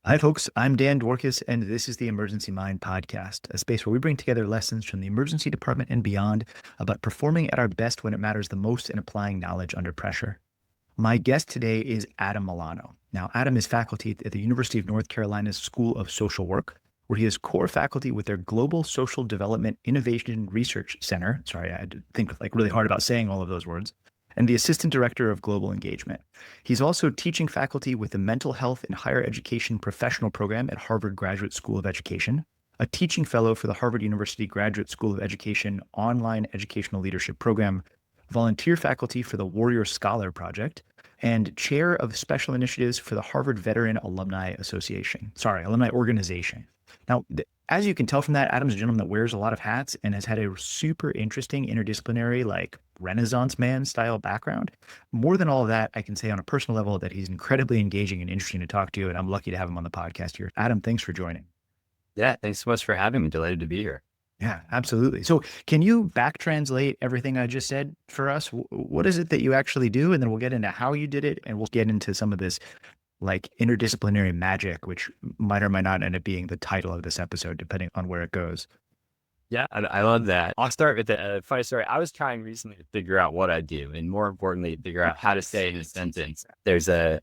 Hi, folks. I'm Dan Dworkis, and this is the Emergency Mind podcast, a space where we bring together lessons from the emergency department and beyond about performing at our best when it matters the most and applying knowledge under pressure. My guest today is Adam Milano. Now, Adam is faculty at the University of North Carolina's School of Social Work, where he is core faculty with their Global Social Development Innovation Research Center. Sorry, I had to think really hard about saying all of those words. And the Assistant Director of Global Engagement. He's also teaching faculty with the Mental Health and Higher Education Professional Program at Harvard Graduate School of Education, a teaching fellow for the Harvard University Graduate School of Education Online Educational Leadership Program, volunteer faculty for the Warrior Scholar Project, and chair of special initiatives for the Harvard Veteran Alumni Organization. Now, as you can tell from that, Adam's a gentleman that wears a lot of hats and has had a super interesting interdisciplinary, like Renaissance man style background. More than all of that, I can say on a personal level that he's incredibly engaging and interesting to talk to, and I'm lucky to have him on the podcast here. Adam, thanks for joining. Yeah, thanks so much for having me. Delighted to be here. Yeah, absolutely. So can you back translate everything I just said for us? What is it that you actually do? And then we'll get into how you did it, and we'll get into some of this like interdisciplinary magic, which might or might not end up being the title of this episode, depending on where it goes. Yeah, I love that. I'll start with a funny story. I was trying recently to figure out what I do, and more importantly, figure out how to say in a sentence. There's a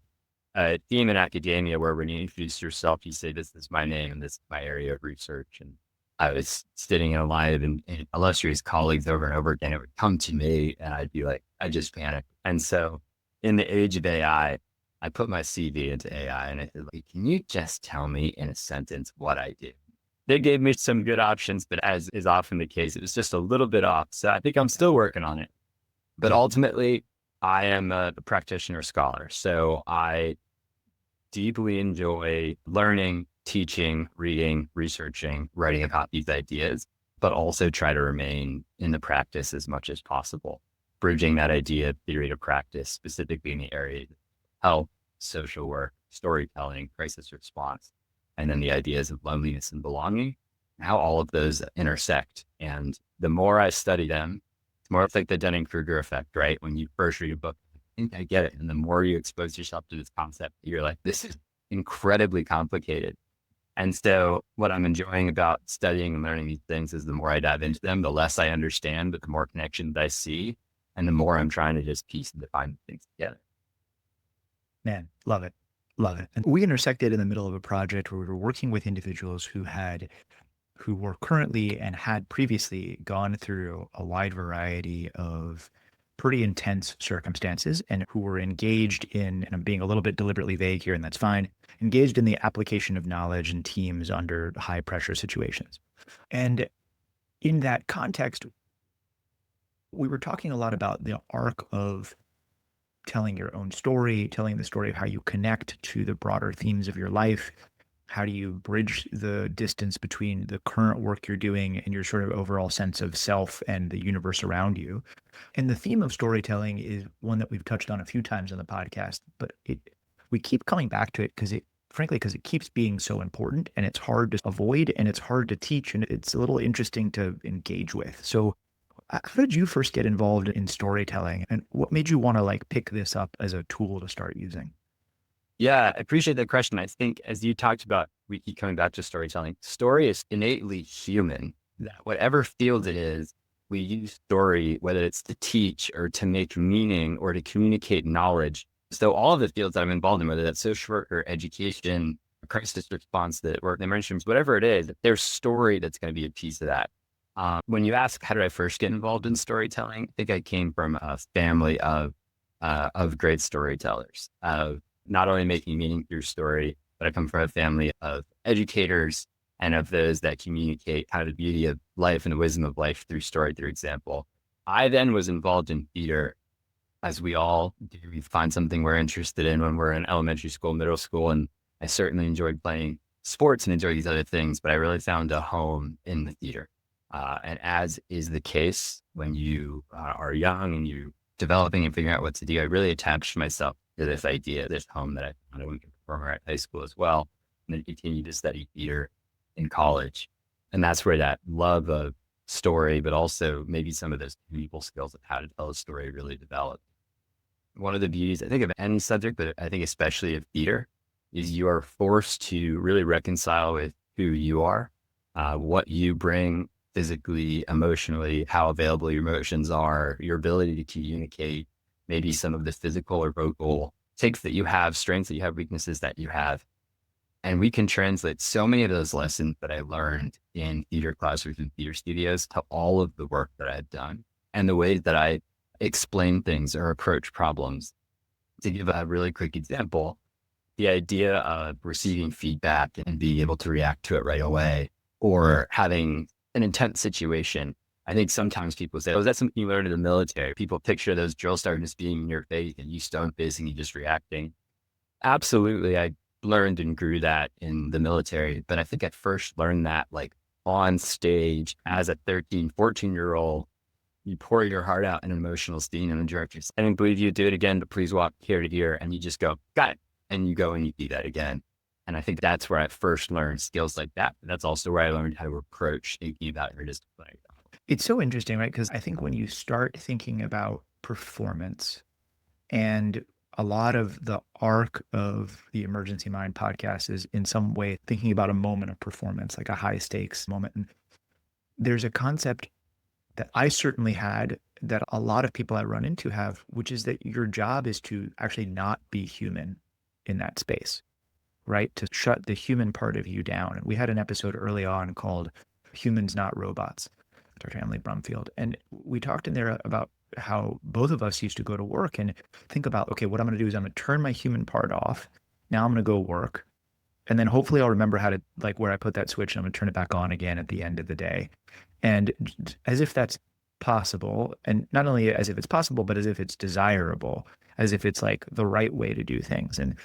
theme in academia where when you introduce yourself, you say, "This is my name and this is my area of research." And I was sitting in a line of illustrious colleagues over and over again. It would come to me, and I'd be like, I just panicked. And so, in the age of AI, I put my CV into AI, and I said, like, "Can you just tell me in a sentence what I do?" They gave me some good options, but as is often the case, it was just a little bit off. So I think I'm still working on it. But ultimately, I am a practitioner-scholar. So I deeply enjoy learning, teaching, reading, researching, writing about these ideas, but also try to remain in the practice as much as possible, bridging that idea, theory to practice, specifically in the area of health, social work, storytelling, crisis response, and then the ideas of loneliness and belonging, how all of those intersect. And the more I study them, it's more like the Dunning-Kruger effect, right? When you first read a book, I think I get it. And the more you expose yourself to this concept, you're like, this is incredibly complicated. And so what I'm enjoying about studying and learning these things is the more I dive into them, the less I understand, but the more connections I see, and the more I'm trying to just piece and define things together. Man, love it. Love it. And we intersected in the middle of a project where we were working with individuals who were currently and had previously gone through a wide variety of pretty intense circumstances and who were engaged in, and I'm being a little bit deliberately vague here, and that's fine, engaged in the application of knowledge in teams under high pressure situations. And in that context, we were talking a lot about the arc of telling your own story, telling the story of how you connect to the broader themes of your life. How do you bridge the distance between the current work you're doing and your sort of overall sense of self and the universe around you? And the theme of storytelling is one that we've touched on a few times on the podcast, but we keep coming back to it because it keeps being so important and it's hard to avoid and it's hard to teach and it's a little interesting to engage with. So how did you first get involved in storytelling and what made you want to like pick this up as a tool to start using? Yeah, I appreciate that question. I think as you talked about, we keep coming back to storytelling. Story is innately human. That whatever field it is, we use story, whether it's to teach or to make meaning or to communicate knowledge. So all of the fields that I'm involved in, whether that's social work or education, crisis response, that or the emergency rooms, whatever it is, there's story that's going to be a piece of that. When you ask, how did I first get involved in storytelling? I think I came from a family of great storytellers, of not only making meaning through story, but I come from a family of educators and of those that communicate kind of the beauty of life and the wisdom of life through story, through example. I then was involved in theater, as we all do. We find something we're interested in when we're in elementary school, middle school, and I certainly enjoyed playing sports and enjoy these other things, but I really found a home in the theater. And as is the case when you are young and you're developing and figuring out what to do, I really attached myself to this idea, this home that I found when I was a performer at high school as well, and then continued to study theater in college. And that's where that love of story, but also maybe some of those people skills of how to tell a story really developed. One of the beauties, I think, of any subject, but I think especially of theater, is you are forced to really reconcile with who you are, what you bring physically, emotionally, how available your emotions are, your ability to communicate, maybe some of the physical or vocal takes that you have, strengths that you have, weaknesses that you have. And we can translate so many of those lessons that I learned in theater classrooms and theater studios to all of the work that I've done and the ways that I explain things or approach problems. To give a really quick example, the idea of receiving feedback and being able to react to it right away, or having an intense situation. I think sometimes people say, oh, that's something you learned in the military. People picture those drill sergeants being in your face and you stone facing and just reacting. Absolutely. I learned and grew that in the military, but I think I first learned that like on stage as a 13, 14-year-old. You pour your heart out in an emotional scene and the director says, I didn't believe you, do it again, but please walk here to here. And you just go, got it. And you go and you do that again. And I think that's where I first learned skills like that. But that's also where I learned how to approach thinking about your discipline. It's so interesting, right? Because I think when you start thinking about performance, and a lot of the arc of the Emergency Mind podcast is in some way thinking about a moment of performance, like a high stakes moment. And there's a concept that I certainly had that a lot of people I run into have, which is that your job is to actually not be human in that space, right? To shut the human part of you down. And we had an episode early on called Humans Not Robots, Dr. Emily Brumfield. And we talked in there about how both of us used to go to work and think about, okay, what I'm going to do is I'm going to turn my human part off. Now I'm going to go work. And then hopefully I'll remember how to, like, where I put that switch, and I'm going to turn it back on again at the end of the day. And as if that's possible, and not only as if it's possible, but as if it's desirable, as if it's like the right way to do things. And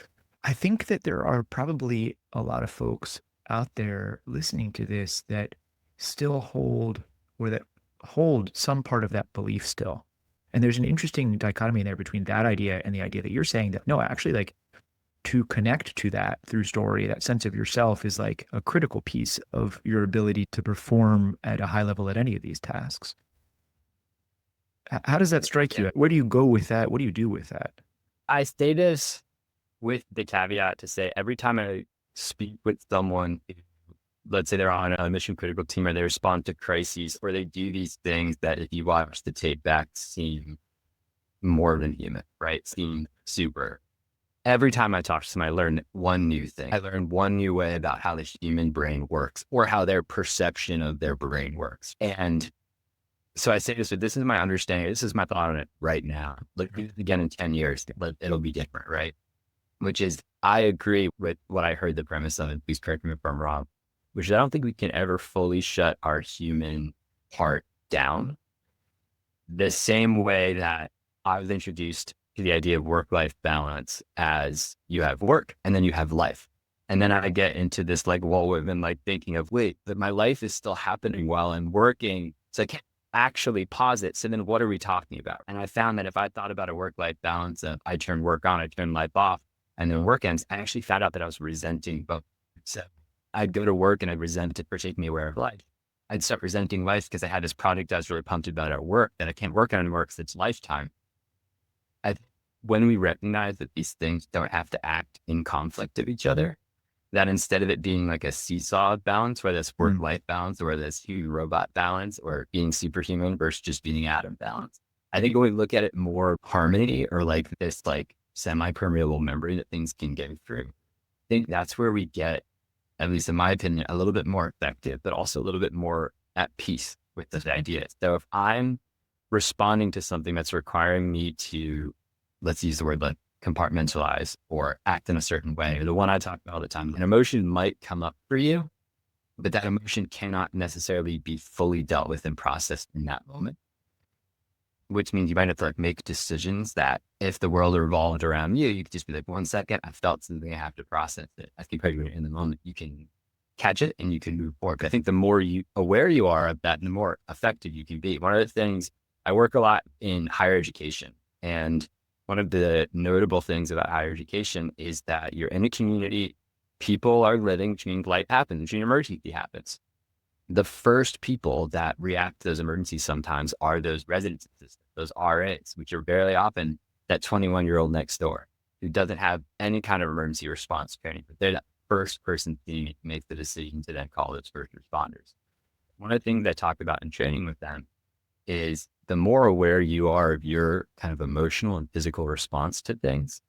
I think that there are probably a lot of folks out there listening to this that still hold, or that hold some part of that belief still. And there's an interesting dichotomy there between that idea and the idea that you're saying that, no, actually, like, to connect to that through story, that sense of yourself is like a critical piece of your ability to perform at a high level at any of these tasks. How does that strike you? Where do you go with that? What do you do with that? I say this with the caveat to say every time I speak with someone, let's say they're on a mission critical team or they respond to crises or they do these things that if you watch the tape back seem more than human, right? Seem super. Every time I talk to someone, I learn one new thing. I learn one new way about how the human brain works or how their perception of their brain works. And so I say this, but this is my understanding. This is my thought on it right now. Look again in 10 years, it'll be different, right? Which is, I agree with what I heard the premise of it. Please correct me if I'm wrong, which is I don't think we can ever fully shut our human part down the same way that I was introduced to the idea of work-life balance as you have work and then you have life. And then I get into this like whirlwind, like thinking of, wait, that my life is still happening while I'm working. So I can't actually pause it. So then what are we talking about? And I found that if I thought about a work-life balance of I turn work on, I turn life off, and then work ends, I actually found out that I was resenting both. So I'd go to work and I'd resent it for taking me away from life. I'd start resenting life because I had this project I was really pumped about at work that I can't work on anymore because it's lifetime. When we recognize that these things don't have to act in conflict of each other, that instead of it being like a seesaw balance, whether it's work-life balance or whether it's human-robot balance or being superhuman versus just being atom balance, I think when we look at it more harmony or like this like semi-permeable membrane that things can go through, I think that's where we get, at least in my opinion, a little bit more effective, but also a little bit more at peace with this idea. So if I'm responding to something that's requiring me to, let's use the word like compartmentalize or act in a certain way, or the one I talk about all the time, an emotion might come up for you, but that emotion cannot necessarily be fully dealt with and processed in that moment, which means you might have to like make decisions that if the world revolved around you, you could just be like, 1 second, I felt something, I have to process it. I think in the moment you can catch it and you can move forward. But I think the more aware you are of that, the more effective you can be. One of the things, I work a lot in higher education, and one of the notable things about higher education is that you're in a community, people are living, which means life happens, which means emergency happens. The first people that react to those emergencies sometimes are those resident assistants, those RAs, which are very often that 21-year-old next door who doesn't have any kind of emergency response training, but they're that first person to make the decision to then call those first responders. One of the things I talk about in training with them is the more aware you are of your kind of emotional and physical response to things,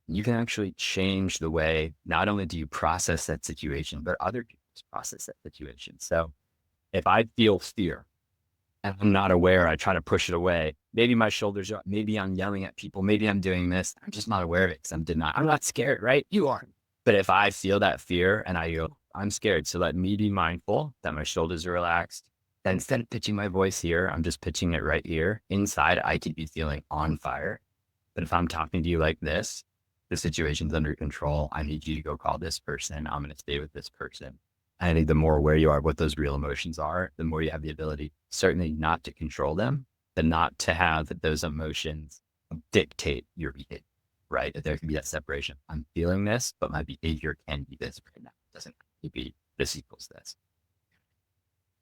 you can actually change the way not only do you process that situation, but other people process that situation. So if I feel fear and I'm not aware, I try to push it away. Maybe my shoulders are, maybe I'm yelling at people, maybe I'm doing this. I'm just not aware of it because I'm not scared, right? You are. But if I feel that fear and I go, I'm scared. So let me be mindful that my shoulders are relaxed. Then instead of pitching my voice here, I'm just pitching it right here. Inside, I could be feeling on fire. But if I'm talking to you like this, the situation's under control. I need you to go call this person. I'm going to stay with this person. I think the more aware you are of what those real emotions are, the more you have the ability, certainly not to control them, but not to have those emotions dictate your behavior, right? That there can be that separation. I'm feeling this, but my behavior can be this right now. It doesn't have to be this equals this.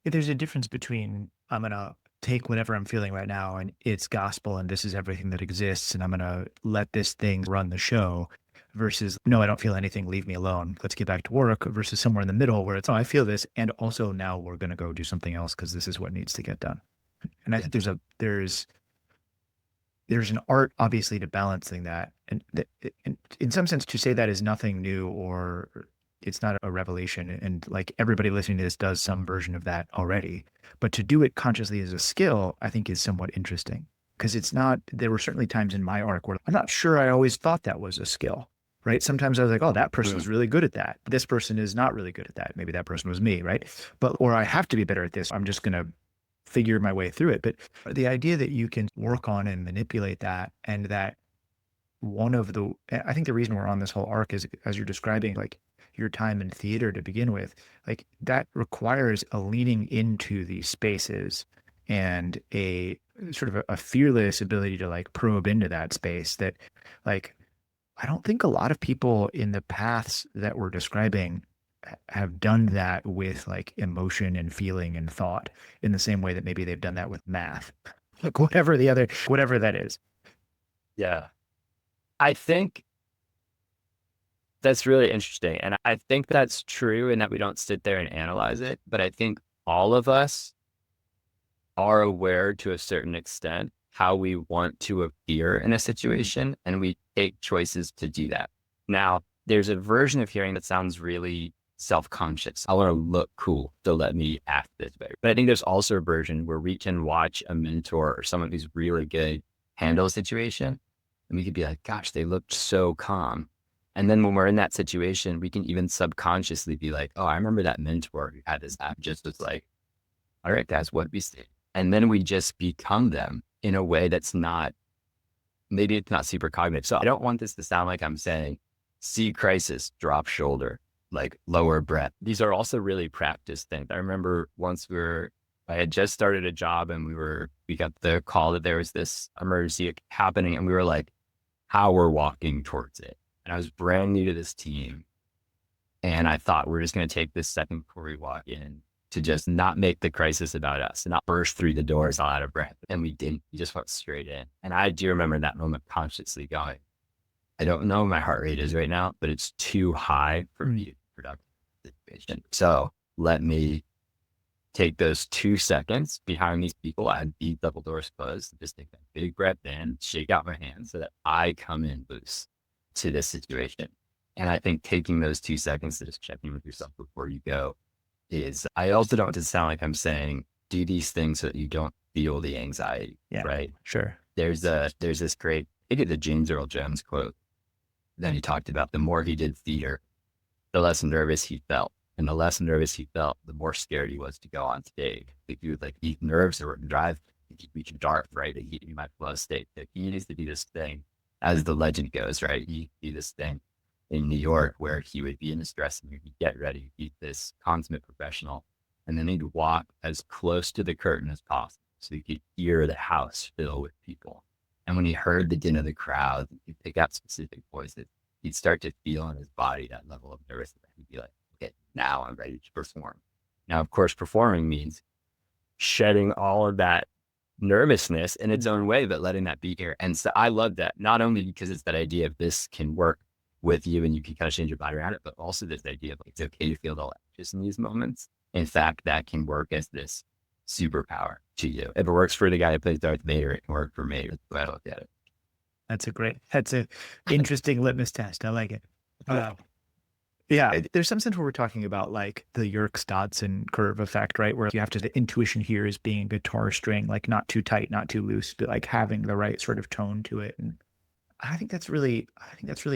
There's a difference between I'm going to take whatever I'm feeling right now and it's gospel and this is everything that exists and I'm going to let this thing run the show versus, no, I don't feel anything. Leave me alone. Let's get back to work versus somewhere in the middle where it's, oh, I feel this. And also now we're going to go do something else because this is what needs to get done. And I think there's an art obviously to balancing that. And in some sense to say that is nothing new or it's not a revelation. And like everybody listening to this does some version of that already, but to do it consciously as a skill, I think is somewhat interesting because it's not, there were certainly times in my arc where I'm not sure I always thought that was a skill, right? Sometimes I was like, oh, that person's really good at that. This person is not really good at that. Maybe that person was me, right? But, or I have to be better at this. I'm just going to figure my way through it. But the idea that you can work on and manipulate that and that I think the reason we're on this whole arc is as you're describing, like your time in theater to begin with, like that requires a leaning into these spaces and a sort of a fearless ability to like probe into that space that like, I don't think a lot of people in the paths that we're describing have done that with like emotion and feeling and thought in the same way that maybe they've done that with math, like whatever that is. Yeah. I think that's really interesting. And I think that's true in that we don't sit there and analyze it. But I think all of us are aware to a certain extent how we want to appear in a situation, and we take choices to do that. Now, there's a version of hearing that sounds really self-conscious. I want to look cool, so let me act this way. But I think there's also a version where we can watch a mentor or someone who's really good handle a situation, and we could be like, gosh, they looked so calm. And then when we're in that situation, we can even subconsciously be like, oh, I remember that mentor who had this app just was like, all right, guys, what we say. And then we just become them in a way that's not, maybe it's not super cognitive. So I don't want this to sound like I'm saying, see crisis, drop shoulder, like lower breath. These are also really practiced things. I remember once I had just started a job and we got the call that there was this emergency happening and we were like, how we're walking towards it. And I was brand new to this team. And I thought we're just going to take this second before we walk in to just not make the crisis about us and not burst through the doors all out of breath. And we didn't. We just went straight in. And I do remember that moment consciously going, I don't know what my heart rate is right now, but it's too high for me to be productive situation. So let me take those 2 seconds behind these people. I had these double doors closed, just take that big breath in, shake out my hands so that I come in loose to this situation. And I think taking those 2 seconds to just check in with yourself before you go is, I also don't want to sound like I'm saying, do these things so that you don't feel the anxiety, right? Sure. There's this great, I think it's a James Earl Jones quote that he talked about, the more he did theater, the less nervous he felt. And the less nervous he felt, the more scared he was to go on stage. Like you would like eat nerves or drive, we can dark, right? You might flow state. He needs to do this thing, as the legend goes, right? He do this thing in New York where he would be in his dressing room, he'd get ready, he'd be this consummate professional, and then he'd walk as close to the curtain as possible so he could hear the house fill with people. And when he heard the din of the crowd, he'd pick out specific voices. He'd start to feel in his body that level of nervousness. He'd be like, okay, now I'm ready to perform. Now, of course, performing means shedding all of that nervousness in its own way, but letting that be here. And so I love that, not only because it's that idea of this can work with you and you can kind of change your body around it, but also this idea of like, it's okay to feel the anxious in these moments. In fact, that can work as this superpower to you. If it works for the guy who plays Darth Vader, it can work for me. That's the way I look at it. That's a interesting litmus test. I like it. Yeah, there's some sense where we're talking about like the Yerkes-Dodson curve effect, right? Where you have to, the intuition here is being a guitar string, like not too tight, not too loose, but like having the right sort of tone to it. And I think that's really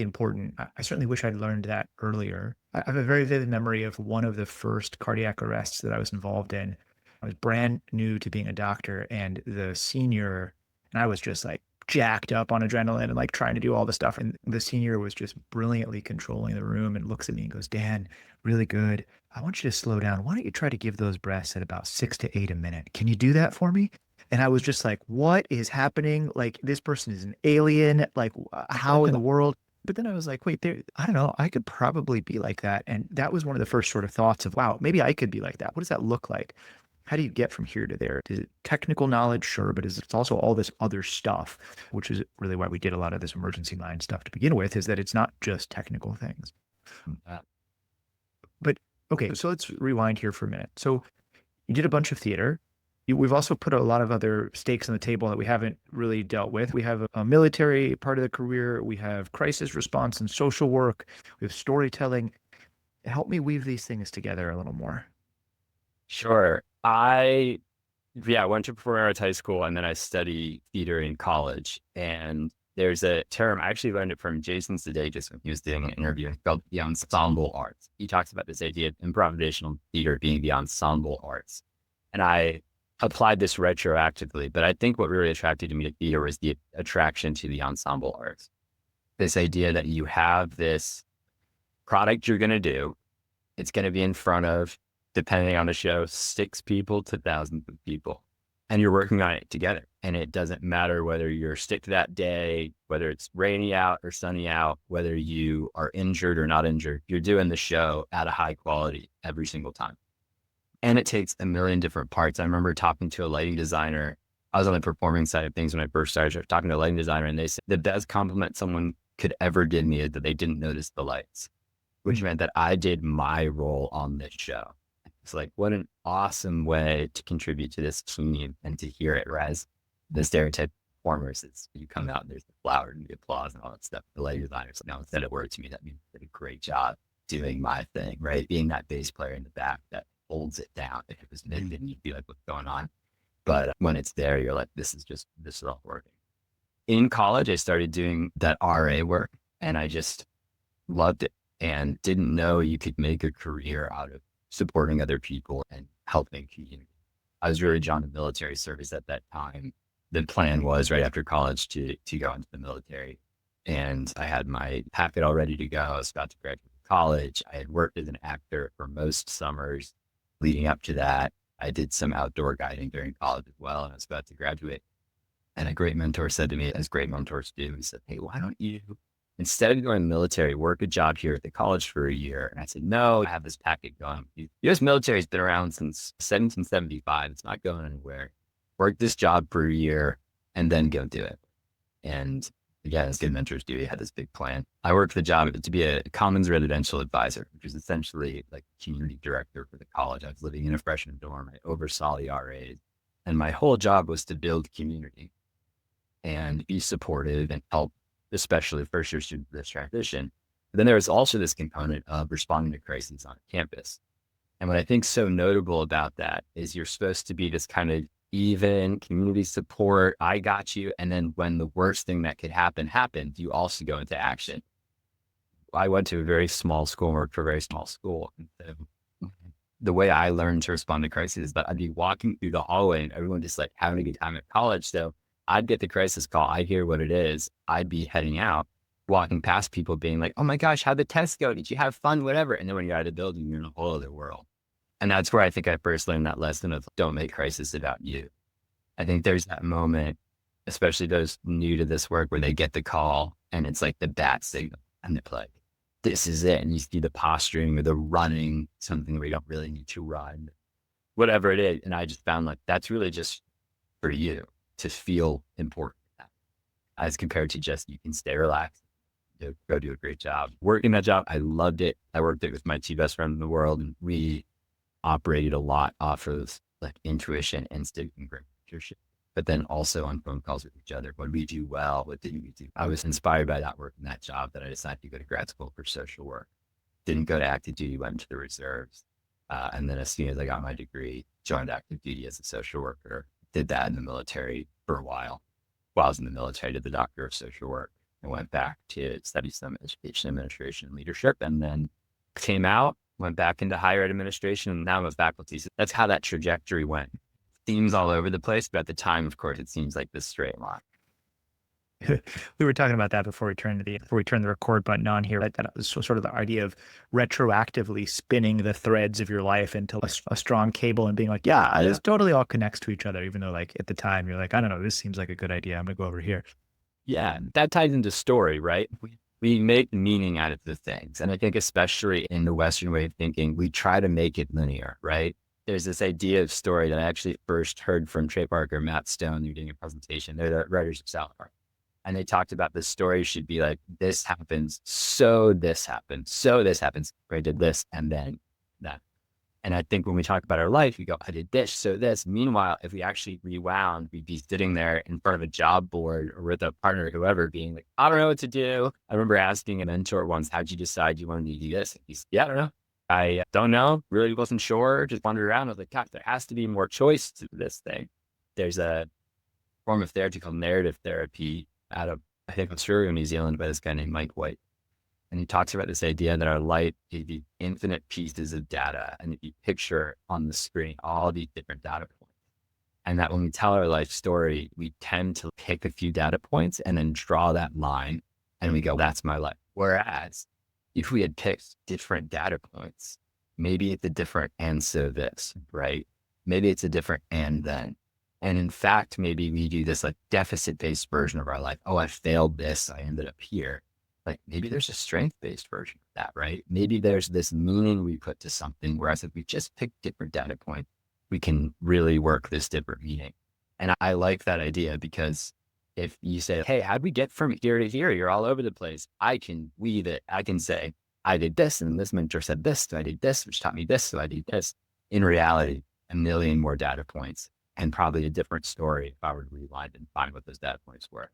important. I certainly wish I'd learned that earlier. I have a very vivid memory of one of the first cardiac arrests that I was involved in. I was brand new to being a doctor, and the senior, and I was just like jacked up on adrenaline and like trying to do all the stuff. And the senior was just brilliantly controlling the room and looks at me and goes, "Dan, really good. I want you to slow down. Why don't you try to give those breaths at about 6 to 8 a minute? Can you do that for me?" And I was just like, what is happening? Like, this person is an alien. Like, how in the world? But then I was like, wait, I don't know. I could probably be like that. And that was one of the first sort of thoughts of, wow, maybe I could be like that. What does that look like? How do you get from here to there? Is it technical knowledge? Sure. But it's also all this other stuff, which is really why we did a lot of this emergency line stuff to begin with, is that it's not just technical things. But okay, so let's rewind here for a minute. So you did a bunch of theater. We've also put a lot of other stakes on the table that we haven't really dealt with. We have a military part of the career. We have crisis response and social work. We have storytelling. Help me weave these things together a little more. Sure. I went to performing arts high school, and then I studied theater in college. And there's a term, I actually learned it from Jason Sudeikis when he was doing an interview, called the ensemble arts. He talks about this idea of improvisational theater being the ensemble arts. And I applied this retroactively, but I think what really attracted me to theater was the attraction to the ensemble arts. This idea that you have this product you're going to do, it's going to be in front of, depending on the show, 6 people to thousands of people, and you're working on it together. And it doesn't matter whether you're sick that day, whether it's rainy out or sunny out, whether you are injured or not injured, you're doing the show at a high quality every single time. And it takes a million different parts. I remember talking to a lighting designer. I was on the performing side of things when I first started talking to a lighting designer, and they said the best compliment someone could ever give me is that they didn't notice the lights, which meant that I did my role on this show. It's like, what an awesome way to contribute to this team and to hear it. Whereas the stereotype performers is you come out and there's the flowers and the applause and all that stuff. The lighting designers, no, said a word to me that means I did a great job doing my thing, right? Being that bass player in the back that holds it down. If it was mid, then you'd be like, what's going on? But when it's there, you're like, this is all working. In college, I started doing that RA work, and I just loved it and didn't know you could make a career out of supporting other people and helping community. I was really drawn to military service at that time. The plan was right after college to go into the military, and I had my packet all ready to go. I was about to graduate college. I had worked as an actor for most summers leading up to that. I did some outdoor guiding during college as well, and I was about to graduate. And a great mentor said to me, as great mentors do, he said, "Hey, why don't you, instead of going to the military, work a job here at the college for a year?" And I said, "No, I have this packet going. The U.S. military has been around since 1775. It's not going anywhere. Work this job for a year and then go do it." And again, as good mentors do, he had this big plan. I worked the job to be a commons residential advisor, which is essentially like community director for the college. I was living in a freshman dorm. I oversaw the RAs, and my whole job was to build community and be supportive and help, especially first year students, this transition. But then there was also this component of responding to crises on campus. And what I think so notable about that is you're supposed to be this kind of even community support. I got you. And then when the worst thing that could happen happened, you also go into action. I went to a very small school and worked for a very small school. And so the way I learned to respond to crises is that I'd be walking through the hallway and everyone just like having a good time at college. So I'd get the crisis call. I'd hear what it is. I'd be heading out, walking past people being like, "Oh my gosh, how'd the test go? Did you have fun? Whatever." And then when you're out of the building, you're in a whole other world. And that's where I think I first learned that lesson of don't make crisis about you. I think there's that moment, especially those new to this work, where they get the call and it's like the bat signal and they're like, this is it. And you see the posturing or the running, something where you don't really need to run, whatever it is. And I just found like, that's really just for you to feel important as compared to just you can stay relaxed, go do a great job. Working that job, I loved it. I worked it with my two best friends in the world, and we operated a lot off of like intuition, instinct, and great leadership, but then also on phone calls with each other. What did we do well? What didn't we do? I was inspired by that work and that job that I decided to go to grad school for social work. Didn't go to active duty, went into the reserves. And then as soon as I got my degree, joined active duty as a social worker, did that in the military for a while. While I was in the military, did the doctor of social work and went back to study some education administration and leadership, and then came out, went back into higher ed administration, and now I'm a faculty. So that's how that trajectory went. Themes all over the place, but at the time, of course, it seems like this straight line. We were talking about that before we turned the record button on here. That was sort of the idea of retroactively spinning the threads of your life into a strong cable and being like, yeah, this totally all connects to each other, even though like at the time you're like, I don't know, this seems like a good idea. I'm gonna go over here. Yeah, that ties into story, right? We make meaning out of the things. And I think especially in the Western way of thinking, we try to make it linear, right? There's this idea of story that I actually first heard from Trey Parker, Matt Stone, who were doing a presentation. They're the writers of South Park. And they talked about the story should be like, this happens, so this happens, so this happens. I did this and then that. And I think when we talk about our life, we go, I did this, so this. Meanwhile, if we actually rewound, we'd be sitting there in front of a job board or with a partner or whoever being like, I don't know what to do. I remember asking a mentor once, how'd you decide you wanted to do this? And he's, yeah, I don't know. I don't know. Really wasn't sure. Just wandered around. I was like, God, there has to be more choice to this thing. There's a form of therapy called narrative therapy out of, I think, Australia, New Zealand, by this guy named Mike White. And he talks about this idea that our life is the infinite pieces of data. And if you picture on the screen all these different data points, and that when we tell our life story, we tend to pick a few data points and then draw that line and we go, that's my life. Whereas if we had picked different data points, maybe it's a different and so this, right? Maybe it's a different and then. And in fact, maybe we do this like deficit-based version of our life. Oh, I failed this. I ended up here. Like maybe there's a strength-based version of that, right? Maybe there's this meaning we put to something. Whereas if we just pick different data points, we can really work this different meaning. And I like that idea because if you say, hey, how'd we get from here to here? You're all over the place. I can weave it. I can say, I did this and this mentor said this. So I did this, which taught me this. So I did this. In reality, a million more data points. And probably a different story if I were to rewind and find what those data points were.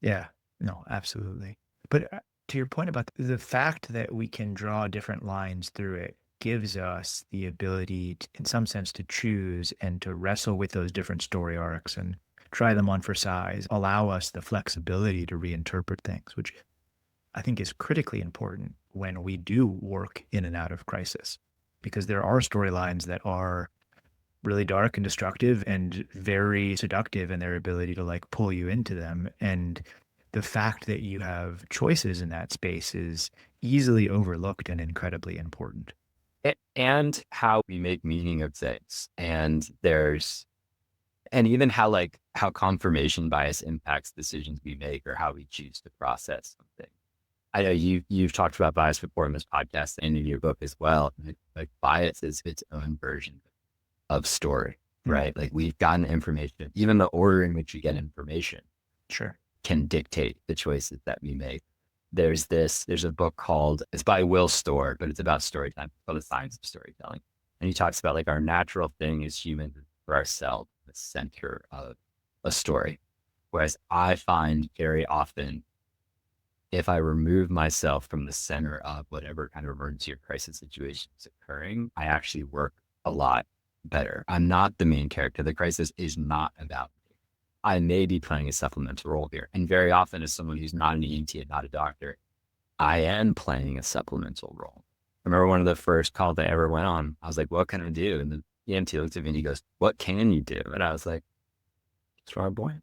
Yeah, no, absolutely. But to your point about the fact that we can draw different lines through it gives us the ability, in some sense, to choose and to wrestle with those different story arcs and try them on for size, allow us the flexibility to reinterpret things, which I think is critically important when we do work in and out of crisis, because there are storylines that are really dark and destructive and very seductive in their ability to like pull you into them. And the fact that you have choices in that space is easily overlooked and incredibly important. And how we make meaning of things. And even how confirmation bias impacts decisions we make or how we choose to process something. I know you've talked about bias before in this podcast and in your book as well. Like bias is its own version of story, right? Like we've gotten information, even the order in which we get information can dictate the choices that we make. There's a book called, it's by Will Storr, but it's about storytelling, it's called The Science of Storytelling. And he talks about like our natural thing as humans for ourselves, the center of a story. Whereas I find very often, if I remove myself from the center of whatever kind of emergency or crisis situation is occurring, I actually work a lot better. I'm not the main character. The crisis is not about me. I may be playing a supplemental role here. And very often as someone who's not an EMT and not a doctor, I am playing a supplemental role. I remember one of the first calls I ever went on, I was like, what can I do? And the EMT looked at me and he goes, what can you do? And I was like, strong boy.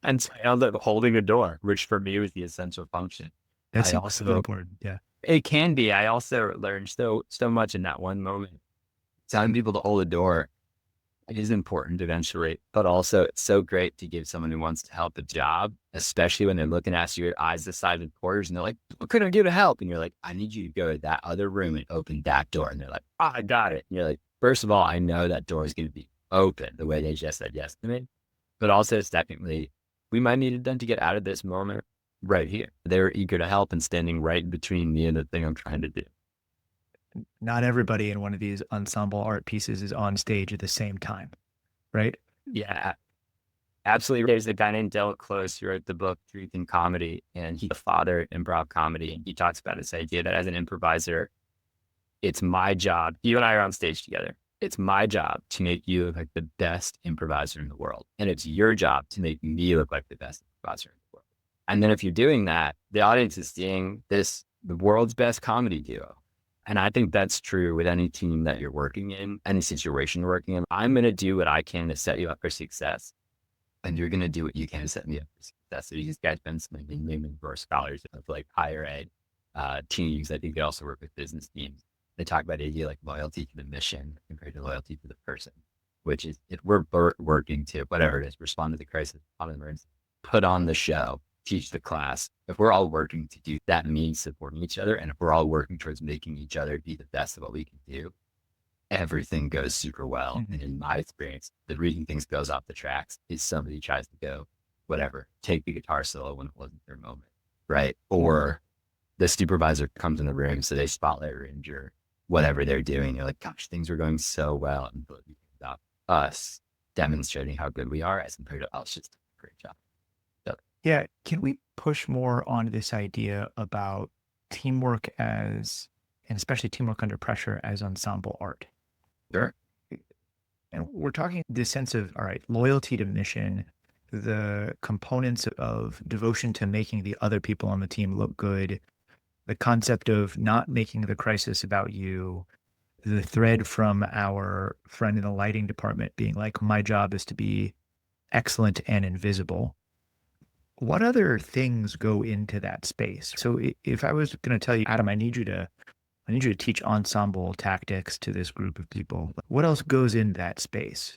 And so I ended up holding a door, which for me was the essential function. That's also important. Yeah. It can be. I also learned so much in that one moment. Telling people to hold a door is important eventually, but also it's so great to give someone who wants to help a job, especially when they're looking at you with eyes the size of quarters and they're like, what can I do to help? And you're like, I need you to go to that other room and open that door. And they're like, oh, I got it. And you're like, first of all, I know that door is going to be open the way they just said yes to me. But also, secondly, we might need them to get out of this moment right here. They're eager to help and standing right between me and the thing I'm trying to do. Not everybody in one of these ensemble art pieces is on stage at the same time, right? Yeah, absolutely. There's a guy named Del Close who wrote the book Truth in Comedy, and he's the father of improv comedy. And he talks about this idea that as an improviser, it's my job. You and I are on stage together. It's my job to make you look like the best improviser in the world. And it's your job to make me look like the best improviser in the world. And then if you're doing that, the audience is seeing the world's best comedy duo. And I think that's true with any team that you're working in, any situation you're working in. I'm going to do what I can to set you up for success. And you're going to do what you can to set me up for success. So these guys been some naming for scholars of like higher ed teams. I think they also work with business teams. They talk about idea like loyalty to the mission compared to loyalty to the person, which is if we're working to whatever it is, respond to the crisis, put on the show, teach the class. If we're all working to do that means supporting each other. And if we're all working towards making each other be the best of what we can do, everything goes super well. And in my experience, the reason things goes off the tracks is somebody tries to go, whatever, take the guitar solo when it wasn't their moment, right? Or the supervisor comes in the room, so they spotlight or injure whatever they're doing. They're like, gosh, things are going so well. And without us demonstrating how good we are as compared to us just doing a great job. So, Yeah. Can we push more on this idea about teamwork as, and especially teamwork under pressure as ensemble art? sure. And we're talking this sense of, all right, loyalty to mission, the components of devotion to making the other people on the team look good, the concept of not making the crisis about you, the thread from our friend in the lighting department being like, my job is to be excellent and invisible. What other things go into that space? So if I was going to tell you, Adam, I need you to teach ensemble tactics to this group of people. What else goes in that space?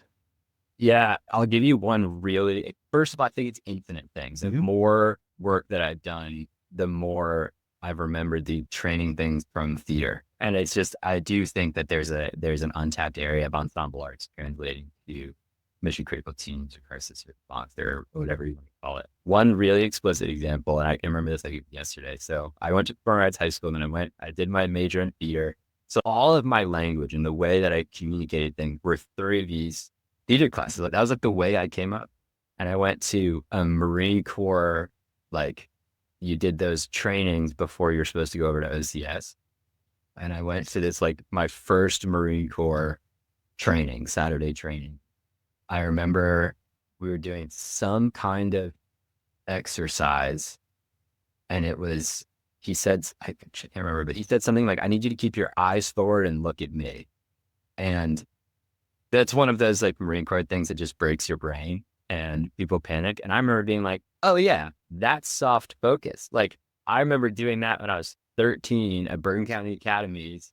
Yeah, I'll give you one really. First of all, I think it's infinite things. The more work that I've done, the more I've remembered the training things from theater. And it's just, I do think that there's an untapped area of ensemble arts translating to mission critical teams or crisis response or whatever you want to call it. One really explicit example, and I can remember this like yesterday. So I went to Performing Arts High School, and then I did my major in theater. So all of my language and the way that I communicated things were through these theater classes. Like that was like the way I came up. And I went to a Marine Corps, like you did those trainings before you're supposed to go over to OCS. And I went to this, like my first Marine Corps training, Saturday training. I remember we were doing some kind of exercise, and it was, he said, I can't remember, but he said something like, I need you to keep your eyes forward and look at me. And that's one of those like Marine Corps things that just breaks your brain and people panic. And I remember being like, oh yeah, that's soft focus. Like I remember doing that when I was 13 at Bergen County Academies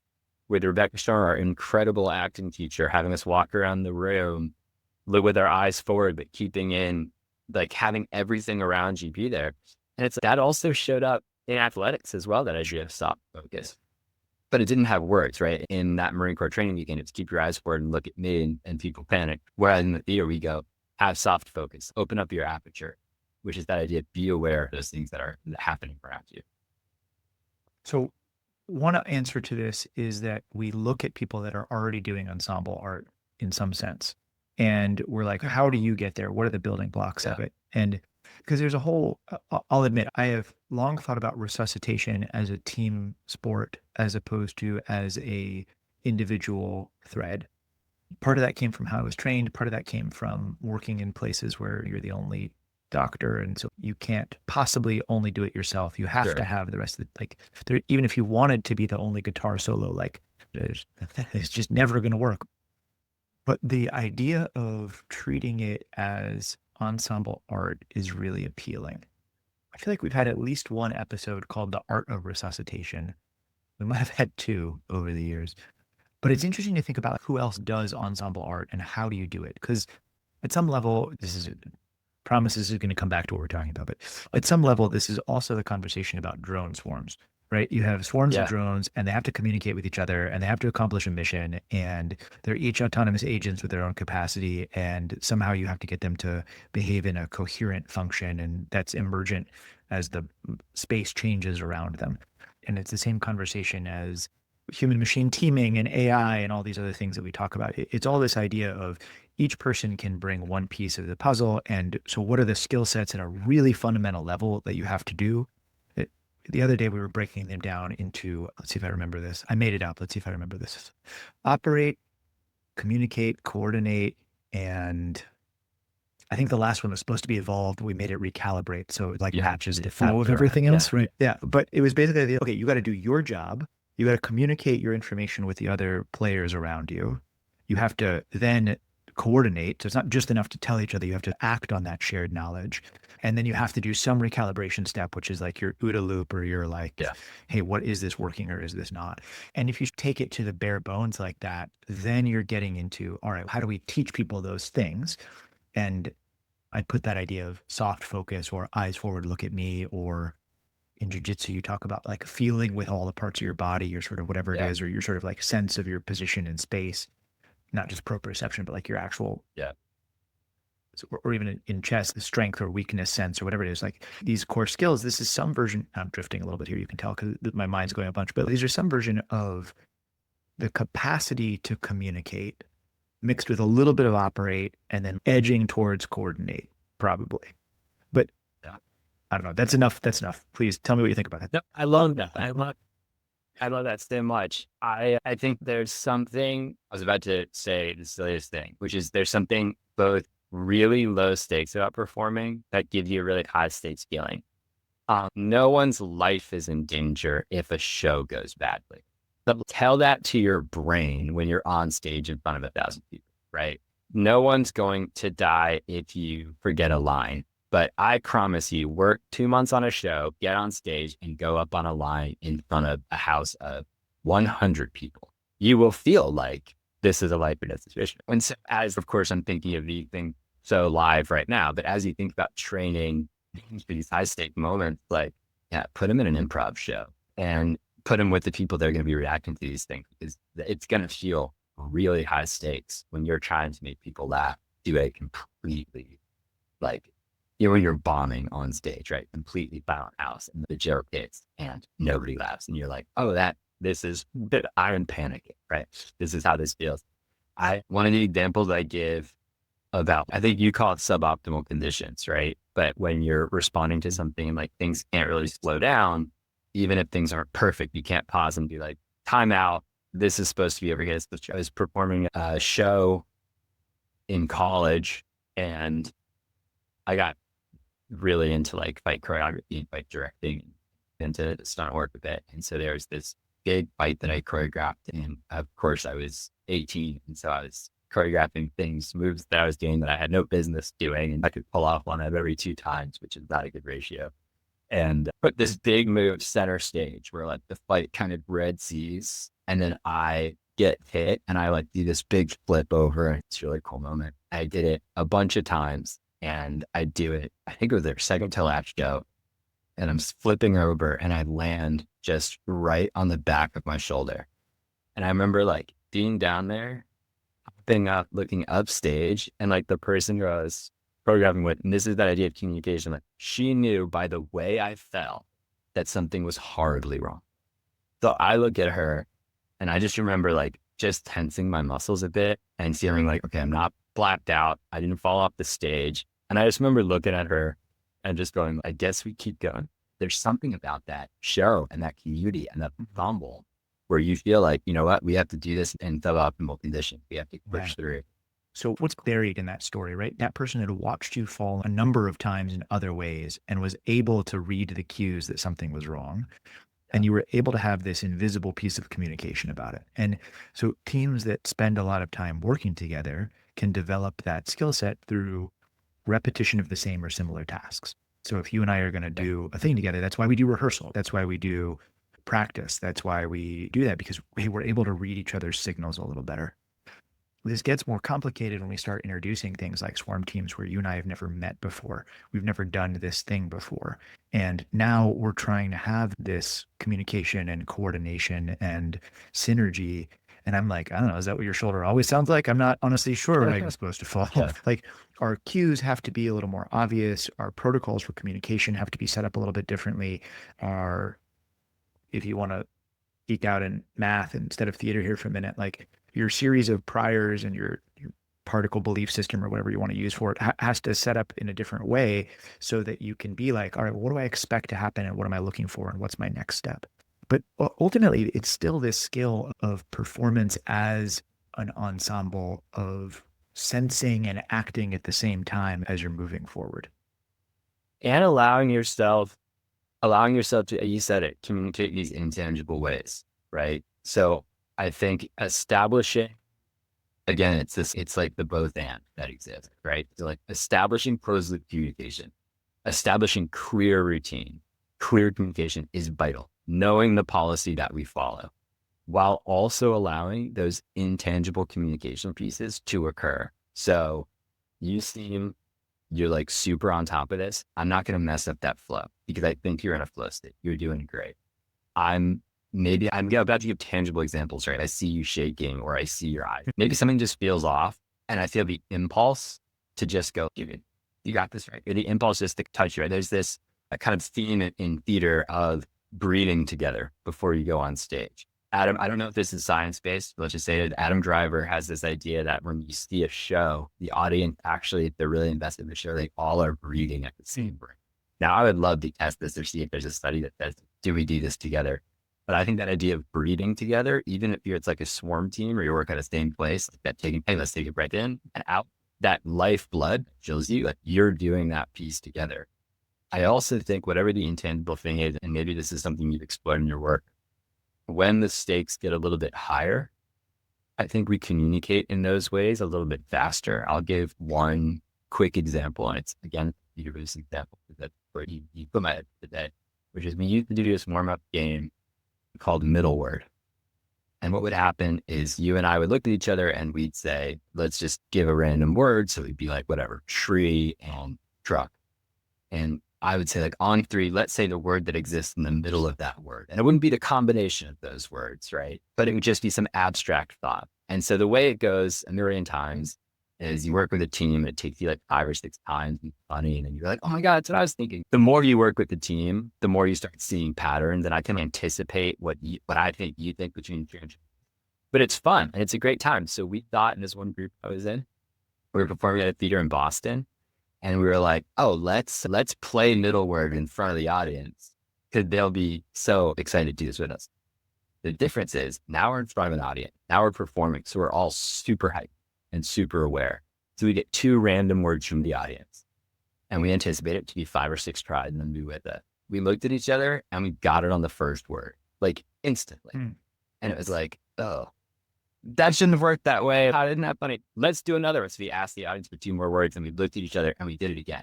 with Rebecca Starr, our incredible acting teacher, having us walk around the room, look with our eyes forward, but keeping in, like having everything around you be there. And it's that also showed up in athletics as well, that as you have soft focus. But it didn't have words, right? In that Marine Corps training weekend, it's keep your eyes forward and look at me, and people panic. Whereas in the theater, we go, have soft focus, open up your aperture, which is that idea of be aware of those things that are happening around you. So one answer to this is that we look at people that are already doing ensemble art in some sense. And we're like, how do you get there? What are the building blocks of it? And because there's a whole, I'll admit, I have long thought about resuscitation as a team sport as opposed to as a individual thread. Part of that came from how I was trained. Part of that came from working in places where you're the only doctor. And so you can't possibly only do it yourself. You have to have the rest of the, like, there, even if you wanted to be the only guitar solo, like it's just never going to work. But the idea of treating it as ensemble art is really appealing. I feel like we've had at least one episode called The Art of Resuscitation. We might have had two over the years. But it's interesting to think about who else does ensemble art and how do you do it? Because at some level, promise this is going to come back to what we're talking about, but at some level, this is also the conversation about drone swarms. right? You have swarms of Yeah. drones and they have to communicate with each other and they have to accomplish a mission and they're each autonomous agents with their own capacity. And somehow you have to get them to behave in a coherent function. And that's emergent as the space changes around them. And it's the same conversation as human machine teaming and AI and all these other things that we talk about. It's all this idea of each person can bring one piece of the puzzle. And so, what are the skill sets at a really fundamental level that you have to do? The other day, we were breaking them down into, let's see if I remember this. I made it up. Let's see if I remember this: operate, communicate, coordinate, and I think the last one was supposed to be evolved. We made it recalibrate. So it like Yeah. matches the flow of everything else, right? Yeah. But it was basically, okay, you got to do your job. You got to communicate your information with the other players around you. You have to then coordinate. So it's not just enough to tell each other. You have to act on that shared knowledge. And then you have to do some recalibration step, which is like your OODA loop or your like, Yeah. hey, what is this working or is this not? And if you take it to the bare bones like that, then you're getting into, all right, how do we teach people those things? And I put that idea of soft focus or eyes forward, look at me, or in jujitsu, you talk about like feeling with all the parts of your body, your sort of whatever it Yeah. is, or your sort of like sense of your position in space, not just proprioception, but like your actual, Yeah. or even in chess, the strength or weakness sense or whatever it is, like these core skills. This is some version, I'm drifting a little bit here, you can tell because my mind's going a bunch, but these are some version of the capacity to communicate mixed with a little bit of operate and then edging towards coordinate, probably. But Yeah. I don't know. That's enough. That's enough. Please tell me what you think about that. No, I love that. I love that so much. I think there's something, I was about to say the silliest thing, which is there's something both really low stakes about performing that gives you a really high stakes feeling. No one's life is in danger if a show goes badly. But tell that to your brain when you're on stage in front of 1,000 people, right? No one's going to die if you forget a line. But I promise you, work 2 months on a show, get on stage and go up on a line in front of a house of 100 people. You will feel like this is a life or death situation. And so, as of course, I'm thinking of these things so live right now, but as you think about training for these high stake moments, like, yeah, put them in an improv show and put them with the people that are going to be reacting to these things, because it's going to feel really high stakes when you're trying to make people laugh, do a completely like, when you're bombing on stage, right? Completely silent house and the joke hits and nobody laughs. And you're like, oh, I'm panicking, right? This is how this feels. One of the examples I give about, I think you call it suboptimal conditions, right? But when you're responding to something like things can't really slow down, even if things aren't perfect, you can't pause and be like, time out. This is supposed to be over here. I was performing a show in college and I got really into like fight choreography and fight directing, into stunt work a bit. And so there's this big fight that I choreographed. And of course I was 18. And so I was choreographing moves that I was doing that I had no business doing. And I could pull off one of every 2 times, which is not a good ratio. And put this big move center stage where like the fight kind of red seas. And then I get hit and I like do this big flip over. It's a really cool moment. I did it a bunch of times. And I do it, I think it was their second to last show. And I'm flipping over and I land just right on the back of my shoulder. And I remember like being down there, hopping up, looking upstage, and like the person who I was programming with, and this is that idea of communication, like she knew by the way I felt that something was horribly wrong. So I look at her and I just remember like just tensing my muscles a bit and feeling like, okay, I'm not blacked out. I didn't fall off the stage. And I just remember looking at her and just going, I guess we keep going. There's something about that show and that community and that ensemble where you feel like, you know what, we have to do this in suboptimal conditions. We have to push through. So what's buried in that story, right? That person had watched you fall a number of times in other ways and was able to read the cues that something was wrong. And you were able to have this invisible piece of communication about it. And so teams that spend a lot of time working together can develop that skill set through repetition of the same or similar tasks. So if you and I are going to do a thing together, that's why we do rehearsal. That's why we do practice. That's why we do that, because we're able to read each other's signals a little better. this gets more complicated when we start introducing things like swarm teams where you and I have never met before. We've never done this thing before. And now we're trying to have this communication and coordination and synergy. And I'm like, I don't know, is that what your shoulder always sounds like? I'm not honestly sure where I'm supposed to fall. Yeah. Like our cues have to be a little more obvious. Our protocols for communication have to be set up a little bit differently. Our, if you want to geek out in math instead of theater here for a minute, like your series of priors and your particle belief system or whatever you want to use for it has to set up in a different way so that you can be like, all right, what do I expect to happen and what am I looking for and what's my next step? But ultimately, it's still this skill of performance as an ensemble of sensing and acting at the same time as you're moving forward. And allowing yourself to, you said it, communicate these intangible ways, right? So I think establishing, again, it's like the both and that exists, right? So like establishing closed loop communication, establishing clear routine, clear communication is vital. Knowing the policy that we follow, while also allowing those intangible communication pieces to occur. So you're like super on top of this. I'm not going to mess up that flow because I think you're in a flow state. You're doing great. I'm about to give tangible examples, right? I see you shaking or I see your eyes. Maybe something just feels off and I feel the impulse to just go, you got this, right? Or the impulse just to touch you, right? There's this kind of theme in theater of breathing together before you go on stage. Adam, I don't know if this is science-based, but let's just say that Adam Driver has this idea that when you see a show, the audience actually, if they're really invested in the show, they all are breathing at the same rate. Now, I would love to test this or see if there's a study that says, do we do this together? But I think that idea of breathing together, even if it's like a swarm team or you work at the same place, like that hey, let's take a breath in and out, that lifeblood fills you, like you're doing that piece together. I also think whatever the intangible thing is, and maybe this is something you've explored in your work, when the stakes get a little bit higher, I think we communicate in those ways a little bit faster. I'll give one quick example, and it's, again, the recent example that where you put my head today, which is we used to do this warm-up game called Middle Word. And what would happen is you and I would look at each other and we'd say, let's just give a random word. So it'd be like, whatever, tree and truck. And I would say like on three, let's say the word that exists in the middle of that word. And it wouldn't be the combination of those words, right? But it would just be some abstract thought. And so the way it goes a million times is you work with a team and it takes you like 5 or 6 times and it's funny. And then you're like, oh my God, that's what I was thinking. The more you work with the team, the more you start seeing patterns and I can anticipate what I think you think between two. But it's fun and it's a great time. So we thought in this one group I was in, we were performing at a theater in Boston. And we were like, oh, let's play Middle Word in front of the audience because they'll be so excited to do this with us. The difference is now we're in front of an audience. Now we're performing. So we're all super hyped and super aware. So we get 2 random words from the audience and we anticipate it to be 5 or 6 tries and then be with it. We looked at each other and we got it on the first word, like instantly. And it was like, oh, that shouldn't have worked that way. How isn't that funny? Let's do another one. So we asked the audience for 2 more words and we looked at each other and we did it again.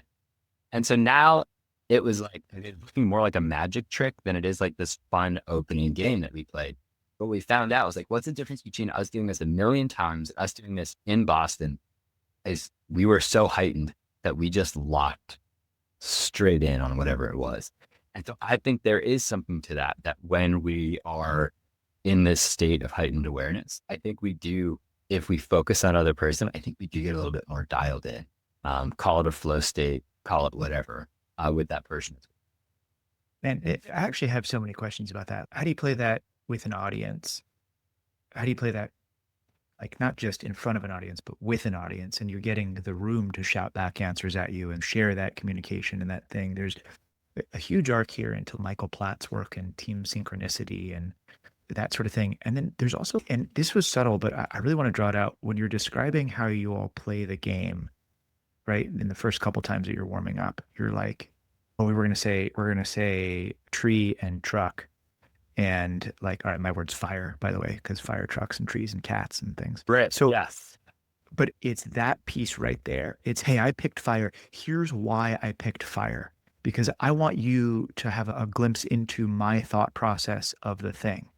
And so now it was like, it's looking more like a magic trick than it is like this fun opening game that we played. What we found out was like, what's the difference between us doing this a million times, us doing this in Boston, is we were so heightened that we just locked straight in on whatever it was. And so I think there is something to that when we are in this state of heightened awareness, I think we do, if we focus on other person, I think we do get a little bit more dialed in. Call it a flow state, call it whatever, with that person. Man, I actually have so many questions about that. How do you play that with an audience? How do you play that, like not just in front of an audience, but with an audience, and you're getting the room to shout back answers at you and share that communication and that thing? There's a huge arc here into Michael Platt's work and team synchronicity and that sort of thing. And then there's also, and this was subtle, but I really want to draw it out when you're describing how you all play the game, right? In the first couple times that you're warming up, you're like, oh, we're going to say tree and truck. And like, all right, my word's fire, by the way, because fire trucks and trees and cats and things. Right. So, yes. But it's that piece right there. It's, hey, I picked fire. Here's why I picked fire. Because I want you to have a glimpse into my thought process of the thing.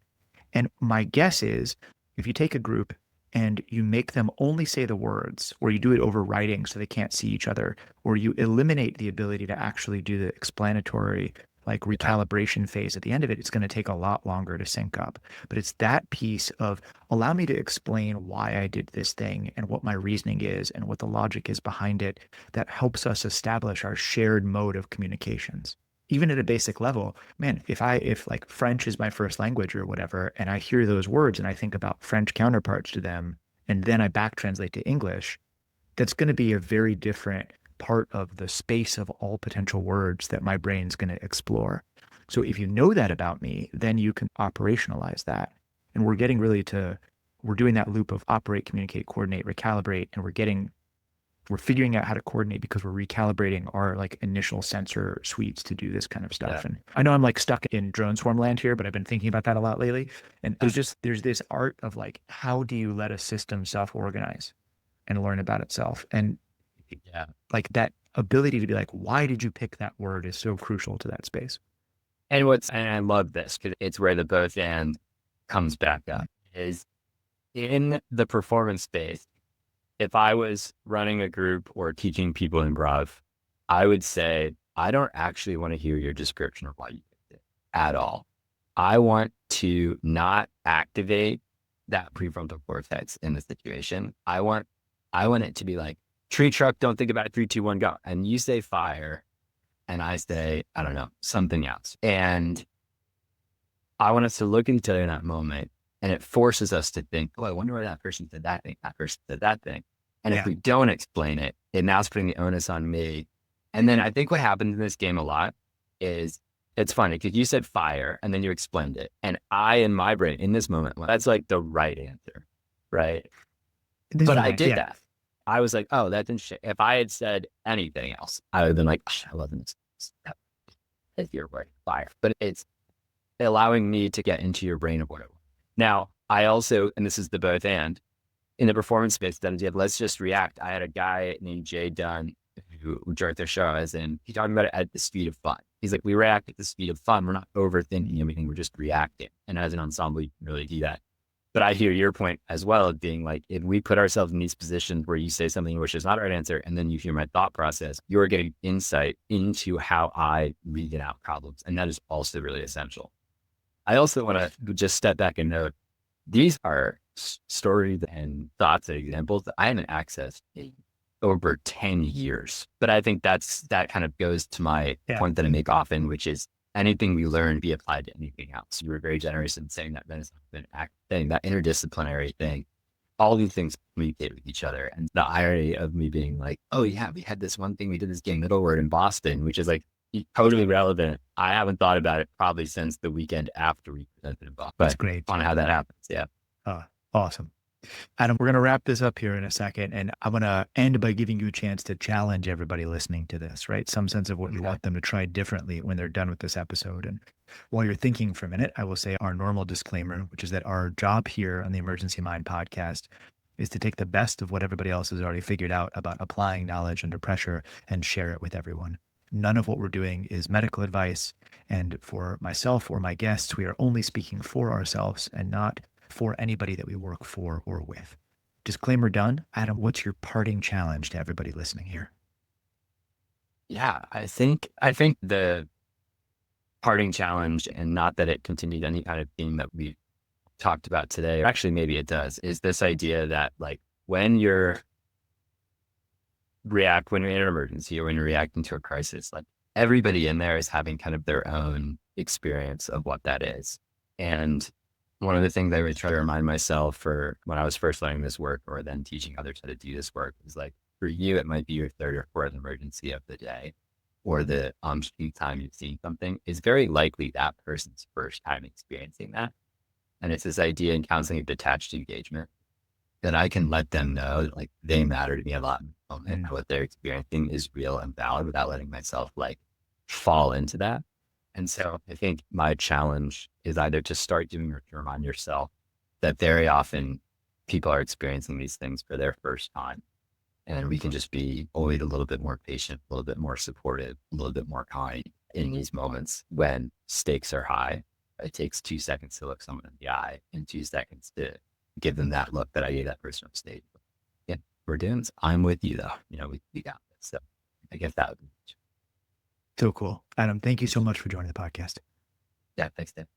And my guess is if you take a group and you make them only say the words, or you do it over writing so they can't see each other, or you eliminate the ability to actually do the explanatory, like Yeah. recalibration phase at the end of it, it's going to take a lot longer to sync up. But it's that piece of allow me to explain why I did this thing and what my reasoning is and what the logic is behind it that helps us establish our shared mode of communications. Even at a basic level, man, if like French is my first language or whatever, and I hear those words and I think about French counterparts to them, and then I back translate to English, that's going to be a very different part of the space of all potential words that my brain's going to explore. So if you know that about me, then you can operationalize that. And we're doing that loop of operate, communicate, coordinate, recalibrate, and we're figuring out how to coordinate because we're recalibrating our like initial sensor suites to do this kind of stuff. Yeah. And I know I'm like stuck in drone swarm land here, but I've been thinking about that a lot lately. And there's this art of like, how do you let a system self-organize and learn about itself? And Yeah. like that ability to be like, why did you pick that word is so crucial to that space. And I love this because it's where the both and comes back up is in the performance space. If I was running a group or teaching people improv, I would say, I don't actually want to hear your description of why you did it at all. I want to not activate that prefrontal cortex in the situation. I want it to be like, tree truck, don't think about it, 3, 2, 1, go. And you say fire, and I say, I don't know, something else. And I want us to look at each other in that moment, and it forces us to think, oh, I wonder why that person said that thing, that person said that thing. And if we don't explain it, it now is putting the onus on me. And then I think what happens in this game a lot is it's funny because you said fire and then you explained it. And I, in my brain, in this moment, well, that's like the right answer, right? But I did that. I was like, oh, that's interesting. If I had said anything else, I would have been like, I wasn't. If you're right, fire. But it's allowing me to get into your brain of what it was. Now, I also, and this is the both and, in the performance space that I did, let's just react. I had a guy named Jay Dunn who directed their show, as in, he talked about it at the speed of fun. He's like, we react at the speed of fun. We're not overthinking everything. We're just reacting. And as an ensemble, you can really do that. But I hear your point as well of being like, if we put ourselves in these positions where you say something which is not the right answer, and then you hear my thought process, you're getting insight into how I reason out problems. And that is also really essential. I also want to just step back and note, these are stories and thoughts and examples that I haven't accessed in over 10 years. But I think that kind of goes to my point that I make often, which is anything we learn be applied to anything else. You were very generous in saying that thing, that interdisciplinary thing. All these things communicate with each other. And the irony of me being like, oh yeah, we had this one thing, we did this game middleware in Boston, which is like totally relevant. I haven't thought about it probably since the weekend after we presented in Boston. That's great. On how that happens. Yeah. Awesome. Adam, we're going to wrap this up here in a second, and I'm going to end by giving you a chance to challenge everybody listening to this, right? Some sense of what you want them to try differently when they're done with this episode. And while you're thinking for a minute, I will say our normal disclaimer, which is that our job here on the Emergency Mind podcast is to take the best of what everybody else has already figured out about applying knowledge under pressure and share it with everyone. None of what we're doing is medical advice. And for myself or my guests, we are only speaking for ourselves and not for anybody that we work for or with. Disclaimer done. Adam, what's your parting challenge to everybody listening here? Yeah, I think the parting challenge, and not that it continued any kind of theme that we talked about today, or actually maybe it does, is this idea that like when you're in an emergency or when you're reacting to a crisis, like everybody in there is having kind of their own experience of what that is. And one of the things I would try to remind myself for when I was first learning this work or then teaching others how to do this work is like, for you, it might be your third or fourth emergency of the day, or the time you've seen something is very likely that person's first time experiencing that. And it's this idea in counseling of detached engagement that I can let them know that like they matter to me a lot in the moment, and what they're experiencing is real and valid without letting myself like fall into that. And so I think my challenge is either to start doing or to remind yourself that very often people are experiencing these things for their first time. And we can just be always a little bit more patient, a little bit more supportive, a little bit more kind in these moments when stakes are high. It takes 2 seconds to look someone in the eye and 2 seconds to give them that look that I gave that person on stage. Yeah, we're doing this. I'm with you though. We got this. So I guess that would be So cool. Adam, thank you so much for joining the podcast. yeah, thanks, Dan.